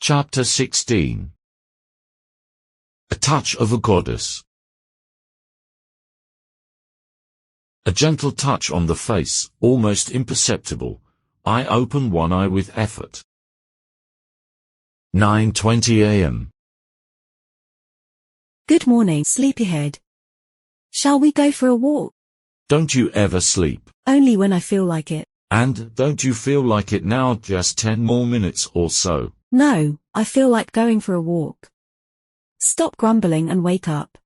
Chapter 16. A Touch of a Goddess. A gentle touch on the face, almost imperceptible. I open one eye with effort. 9:20 a.m. Good morning, sleepyhead. Shall we go for a walk? Don't you ever sleep? Only when I feel like it. And don't you feel like it now? Just 10 more minutes or so. No, I feel like going for a walk. Stop grumbling and wake up.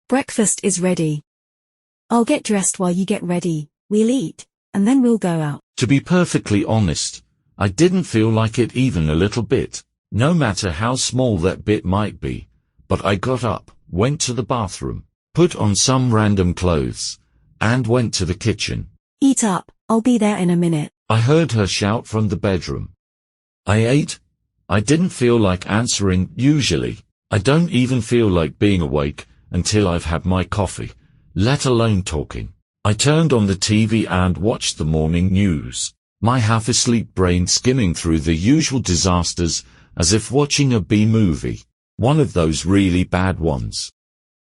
Breakfast is ready. I'll get dressed while you get ready, we'll eat, and then we'll go out. To be perfectly honest, I didn't feel like it even a little bit, no matter how small that bit might be. But I got up, went to the bathroom, put on some random clothes, and went to the kitchen. Eat up, I'll be there in a minute. I heard her shout from the bedroom. I ate. I didn't feel like answering. Usually, I don't even feel like being awake until I've had my coffee, let alone talking. I turned on the TV and watched the morning news, my half-asleep brain skimming through the usual disasters as if watching a B-movie, one of those really bad ones.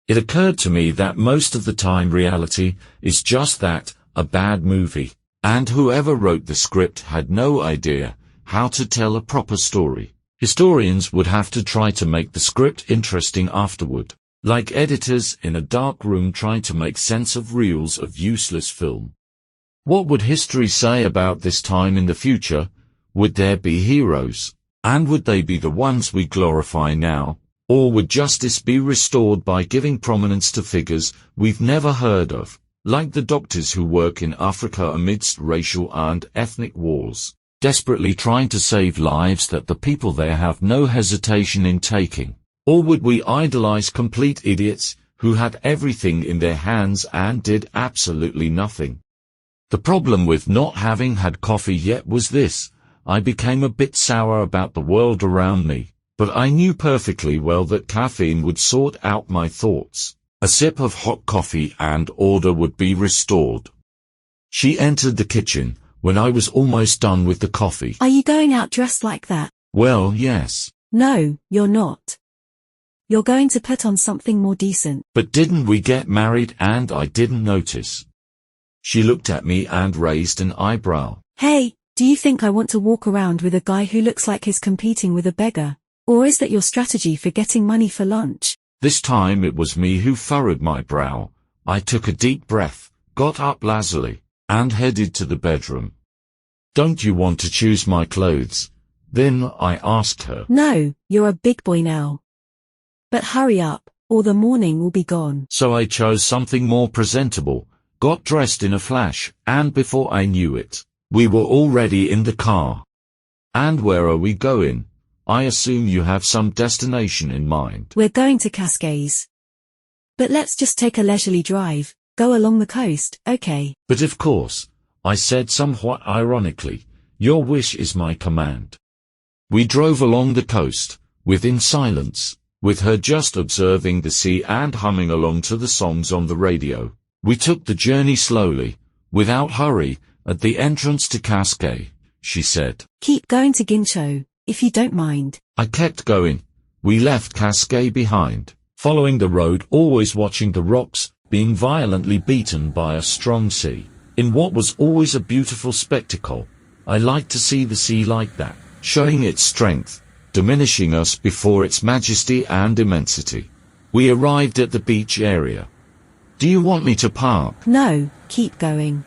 It occurred to me that most of the time reality is just that, a bad movie, and whoever wrote the script had no idea how to tell a proper story. Historians would have to try to make the script interesting afterward, like editors in a dark room trying to make sense of reels of useless film. What would history say about this time in the future? Would there be heroes? And would they be the ones we glorify now? Or would justice be restored by giving prominence to figures we've never heard of, like the doctors who work in Africa amidst racial and ethnic wars, desperately trying to save lives that the people there have no hesitation in taking? Or would we idolize complete idiots who had everything in their hands and did absolutely nothing? The problem with not having had coffee yet was this: I became a bit sour about the world around me, but I knew perfectly well that caffeine would sort out my thoughts. A sip of hot coffee and order would be restored. She entered the kitchen when I was almost done with the coffee. Are you going out dressed like that? Well, yes. No, you're not. You're going to put on something more decent. But didn't we get married and I didn't notice? She looked at me and raised an eyebrow. Hey, do you think I want to walk around with a guy who looks like he's competing with a beggar? Or is that your strategy for getting money for lunch? This time it was me who furrowed my brow. I took a deep breath, got up lazily, and headed to the bedroom. Don't you want to choose my clothes? Then I asked her. No, you're a big boy now. But hurry up, or the morning will be gone. So I chose something more presentable, got dressed in a flash, and before I knew it, we were already in the car. And where are we going? I assume you have some destination in mind. We're going to Cascais. But let's just take a leisurely drive, go along the coast, okay? But of course, I said somewhat ironically, your wish is my command. We drove along the coast, within silence, with her just observing the sea and humming along to the songs on the radio. We took the journey slowly, without hurry. At the entrance to Cascais, she said, Keep going to Guincho, if you don't mind. I kept going. We left Cascais behind, following the road, always watching the rocks being violently beaten by a strong sea. In what was always a beautiful spectacle, I liked to see the sea like that, showing its strength, diminishing us before its majesty and immensity. We arrived at the beach area. Do you want me to park? No, keep going.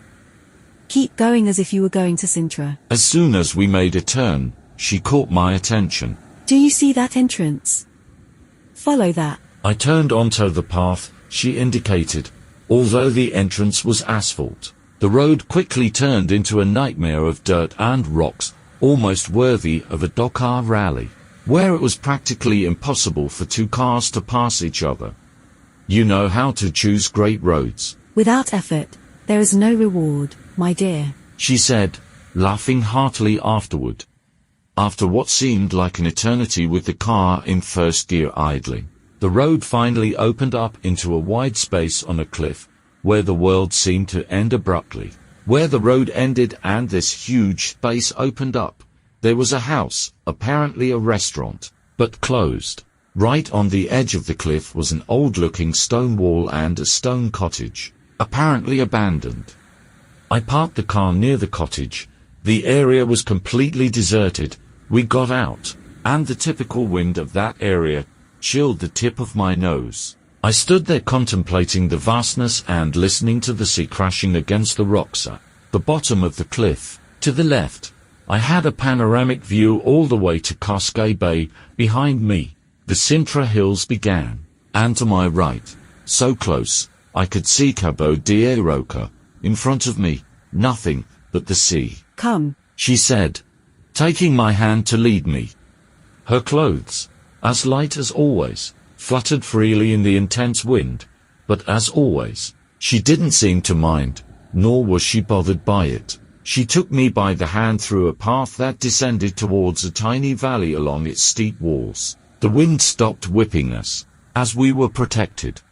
Keep going as if you were going to Sintra. As soon as we made a turn, she caught my attention. Do you see that entrance? Follow that. I turned onto the path she indicated. Although the entrance was asphalt, the road quickly turned into a nightmare of dirt and rocks, almost worthy of a Dakar rally, where it was practically impossible for two cars to pass each other. You know how to choose great roads. Without effort, there is no reward, my dear, she said, laughing heartily afterward. After what seemed like an eternity with the car in first gear idling, the road finally opened up into a wide space on a cliff, where the world seemed to end abruptly. Where the road ended and this huge space opened up, There was a house, apparently a restaurant, but closed. Right on the edge of the cliff was an old-looking stone wall and a stone cottage, apparently abandoned. I parked the car near the cottage. The area was completely deserted. We got out, and the typical wind of that area chilled the tip of my nose. I stood there contemplating the vastness and listening to the sea crashing against the rocks at the bottom of the cliff. To the left, I had a panoramic view all the way to Cascade Bay. Behind me, the Sintra Hills began, and to my right, so close, I could see Cabo de Roca. In front of me, nothing but the sea. Come, she said, taking my hand to lead me. Her clothes, as light as always, fluttered freely in the intense wind, but as always, she didn't seem to mind, nor was she bothered by it. She took me by the hand through a path that descended towards a tiny valley along its steep walls. The wind stopped whipping us, as we were protected.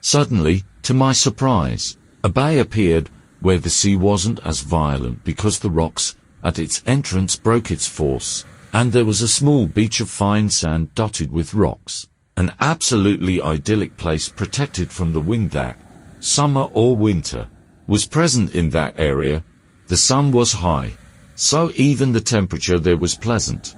Suddenly, to my surprise, a bay appeared, where the sea wasn't as violent because the rocks at its entrance broke its force, and there was a small beach of fine sand dotted with rocks. An absolutely idyllic place protected from the wind that, summer or winter, was present in that area. The sun was high, so even the temperature there was pleasant.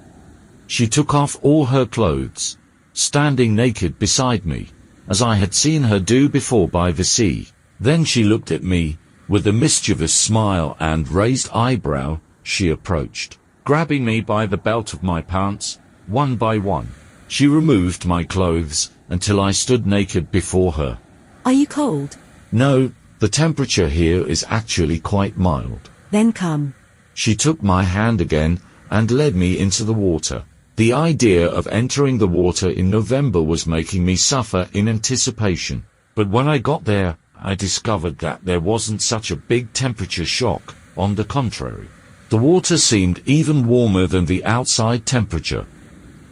She took off all her clothes, standing naked beside me, as I had seen her do before by the sea. Then she looked at me, with a mischievous smile and raised eyebrow. She approached, grabbing me by the belt of my pants, one by one. She removed my clothes, until I stood naked before her. Are you cold? No, the temperature here is actually quite mild. Then come. She took my hand again, and led me into the water. The idea of entering the water in November was making me suffer in anticipation. But when I got there, I discovered that there wasn't such a big temperature shock. On the contrary, the water seemed even warmer than the outside temperature.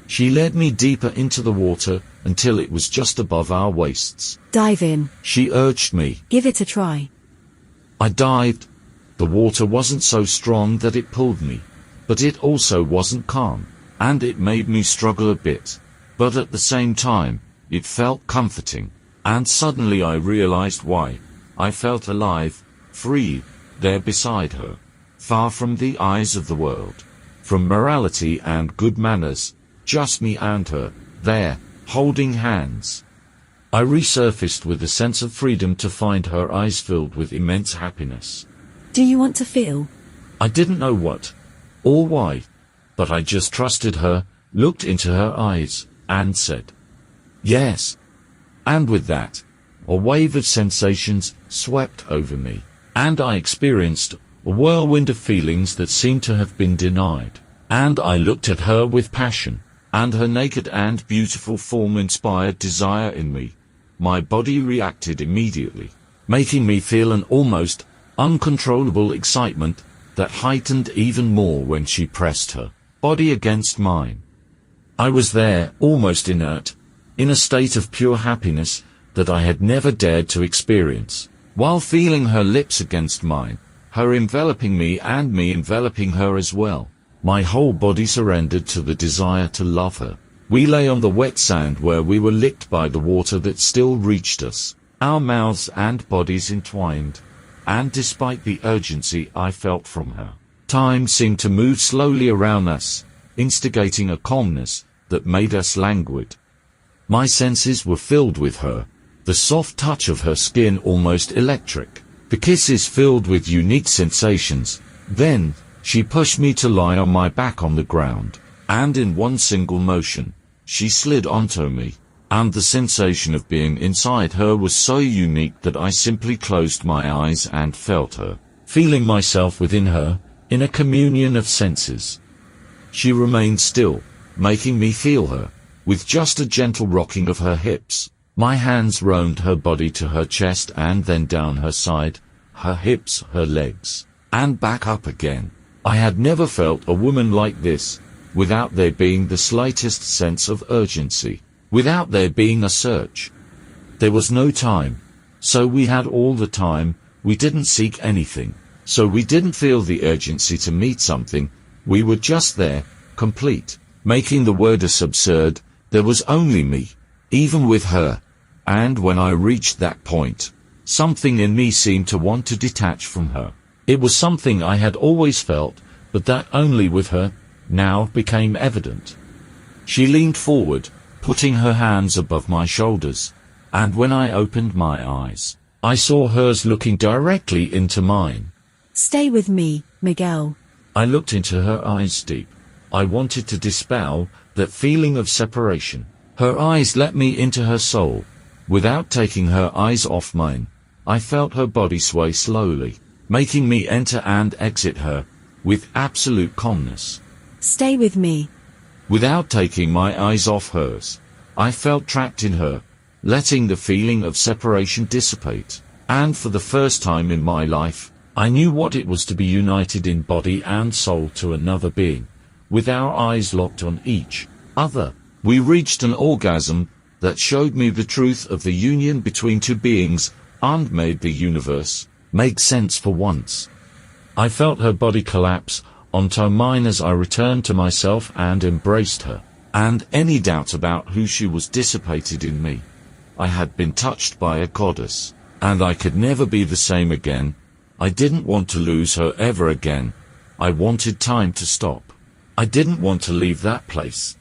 She led me deeper into the water, until it was just above our waists. Dive in, she urged me. Give it a try. I dived. The water wasn't so strong that it pulled me, but it also wasn't calm, and it made me struggle a bit. But at the same time, it felt comforting, and suddenly I realized why. I felt alive, free, there beside her, far from the eyes of the world, from morality and good manners, just me and her, there, holding hands. I resurfaced with a sense of freedom to find her eyes filled with immense happiness. Do you want to feel? I didn't know what, or why, but I just trusted her, looked into her eyes, and said, yes. And with that, a wave of sensations swept over me, and I experienced a whirlwind of feelings that seemed to have been denied. And I looked at her with passion, and her naked and beautiful form inspired desire in me. My body reacted immediately, making me feel an almost uncontrollable excitement that heightened even more when she pressed her body against mine. I was there, almost inert, in a state of pure happiness that I had never dared to experience, while feeling her lips against mine, her enveloping me and me enveloping her as well. My whole body surrendered to the desire to love her. We lay on the wet sand where we were licked by the water that still reached us, our mouths and bodies entwined, and despite the urgency I felt from her, time seemed to move slowly around us, instigating a calmness that made us languid. My senses were filled with her, the soft touch of her skin almost electric, the kisses filled with unique sensations. Then, she pushed me to lie on my back on the ground, and in one single motion, she slid onto me, and the sensation of being inside her was so unique that I simply closed my eyes and felt her, feeling myself within her, in a communion of senses. She remained still, making me feel her, with just a gentle rocking of her hips. My hands roamed her body to her chest and then down her side, her hips, her legs, and back up again. I had never felt a woman like this, without there being the slightest sense of urgency, without there being a search. There was no time, so we had all the time. We didn't seek anything, so we didn't feel the urgency to meet something. We were just there, complete, making the wordless absurd. There was only me, even with her. And when I reached that point, something in me seemed to want to detach from her. It was something I had always felt, but that only with her, now became evident. She leaned forward, putting her hands above my shoulders, and when I opened my eyes, I saw hers looking directly into mine. Stay with me, Miguel. I looked into her eyes deep. I wanted to dispel that feeling of separation. Her eyes let me into her soul. Without taking her eyes off mine, I felt her body sway slowly, making me enter and exit her, with absolute calmness. Stay with me. Without taking my eyes off hers, I felt trapped in her, letting the feeling of separation dissipate. And for the first time in my life, I knew what it was to be united in body and soul to another being, with our eyes locked on each other. We reached an orgasm that showed me the truth of the union between two beings, and made the universe make sense for once. I felt her body collapse onto mine as I returned to myself and embraced her, and any doubt about who she was dissipated in me. I had been touched by a goddess, and I could never be the same again. I didn't want to lose her ever again. I wanted time to stop. I didn't want to leave that place.